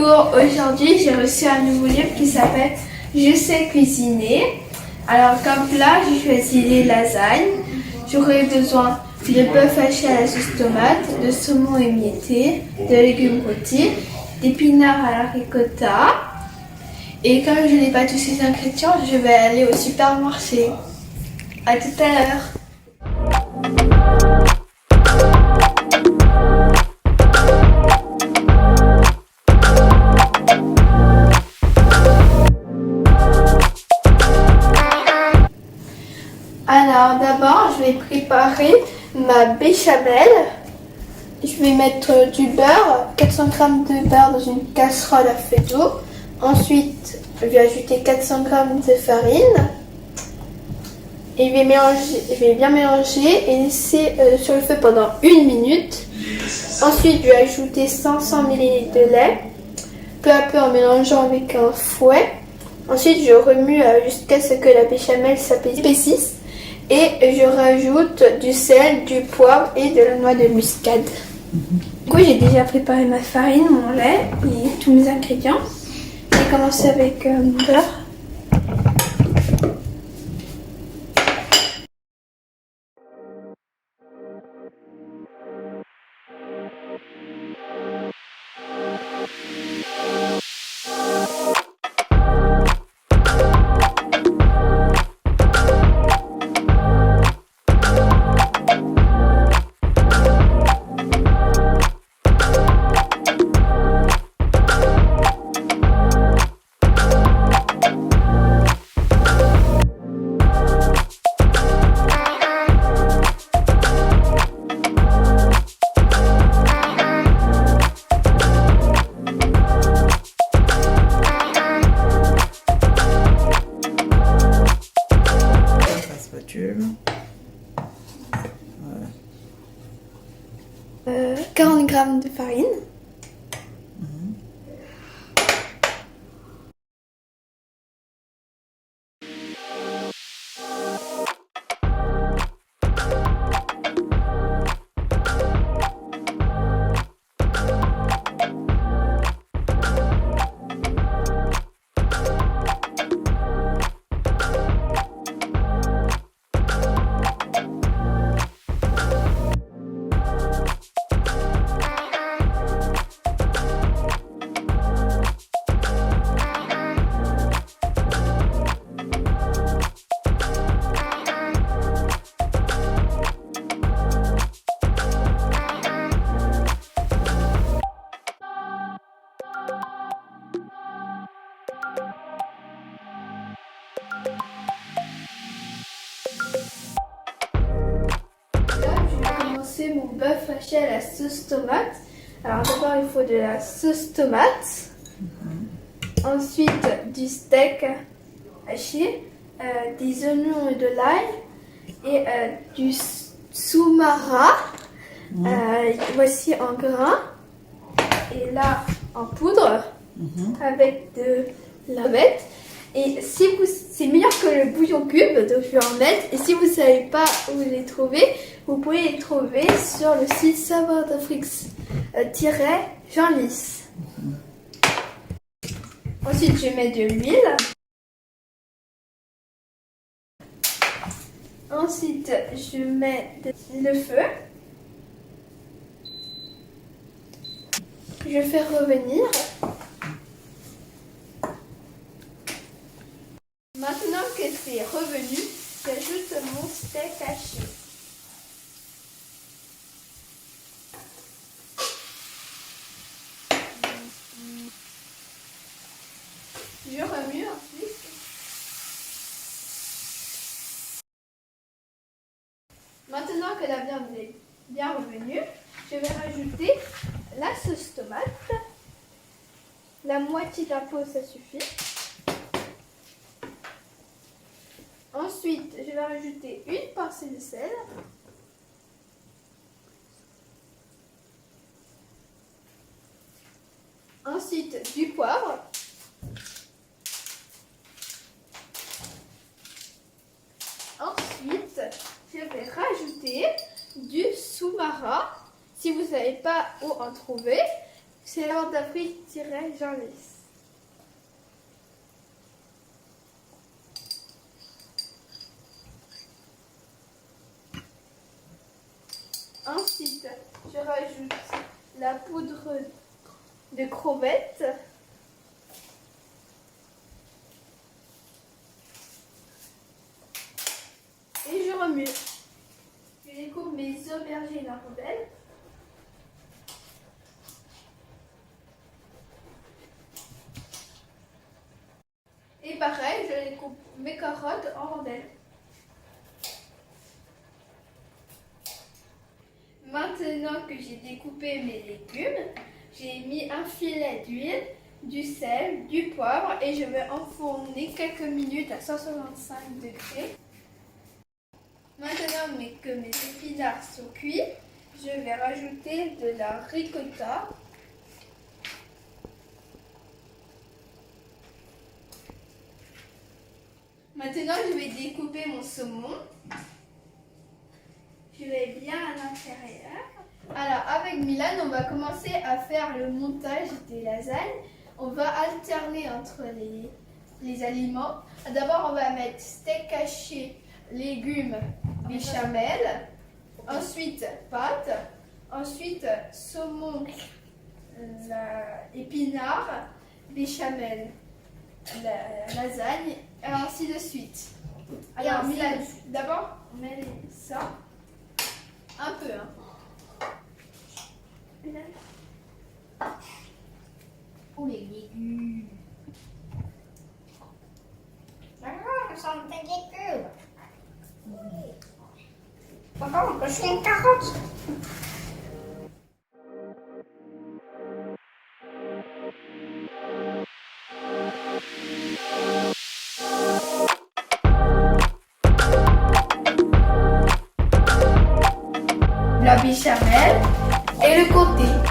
Bonjour, aujourd'hui j'ai reçu un nouveau livre qui s'appelle Je sais cuisiner. Alors comme plat, j'ai choisi les lasagnes. J'aurai besoin de bœuf haché à la sauce tomate, de saumon émietté, de légumes rôtis, d'épinards à la ricotta. Et comme je n'ai pas tous ces ingrédients, je vais aller au supermarché. À tout à l'heure. Alors d'abord, je vais préparer ma béchamel. Je vais mettre du beurre, 400 g de beurre dans une casserole à feu d'eau. Ensuite, je vais ajouter 400 g de farine. Et je vais bien mélanger et laisser sur le feu pendant 1 minute. Ensuite, je vais ajouter 500 ml de lait, peu à peu en mélangeant avec un fouet. Ensuite, je remue jusqu'à ce que la béchamel s'épaississe. Et je rajoute du sel, du poivre et de la noix de muscade. Du coup, j'ai déjà préparé ma farine, mon lait et tous mes ingrédients. Je vais commencer avec mon beurre. Voilà. 40 g de farine. Mon bœuf haché à la sauce tomate. Alors d'abord il faut de la sauce tomate, ensuite du steak haché, des oignons et de l'ail et du soumara. Voici en grains et là en poudre avec de la bête. Et c'est meilleur que le bouillon cube, donc je vais en mettre. Et si vous ne savez pas où les trouver, vous pouvez les trouver sur le site Saveurs d'Afrique Jean Lys. Ensuite, je mets de l'huile. Ensuite, je mets le feu. Je fais revenir. Maintenant que c'est revenu, j'ajoute mon steak haché. Je remue ensuite. Maintenant que la viande est bien revenue, je vais rajouter la sauce tomate. La moitié d'un pot, ça suffit. Ensuite, je vais rajouter une pincée de sel. Ensuite, du poivre. Ensuite, je vais rajouter du soumara. Si vous ne savez pas où en trouver, C'est la pâte à j'en laisse. Ensuite, je rajoute la poudre de crevettes. Et je remue. Je découpe mes aubergines en rondelles. Et pareil, je découpe mes carottes en rondelles. Maintenant que j'ai découpé mes légumes, j'ai mis un filet d'huile, du sel, du poivre et je vais enfourner quelques minutes à 165 degrés. Maintenant que mes épinards sont cuits, je vais rajouter de la ricotta. Maintenant, je vais découper mon saumon. Je vais bien à l'intérieur. Alors, avec Milan, on va commencer à faire le montage des lasagnes. On va alterner entre les aliments. D'abord, on va mettre steak haché, légumes, béchamel. Ensuite, pâte. Ensuite, saumon, épinard, béchamel, la lasagne, et ainsi de suite. Alors, Milan, d'abord, on met ça. Un peu, hein. Oh, les légumes. Ça sent des légumes. Papa, on peut faire une carotte. La béchamel et le côté.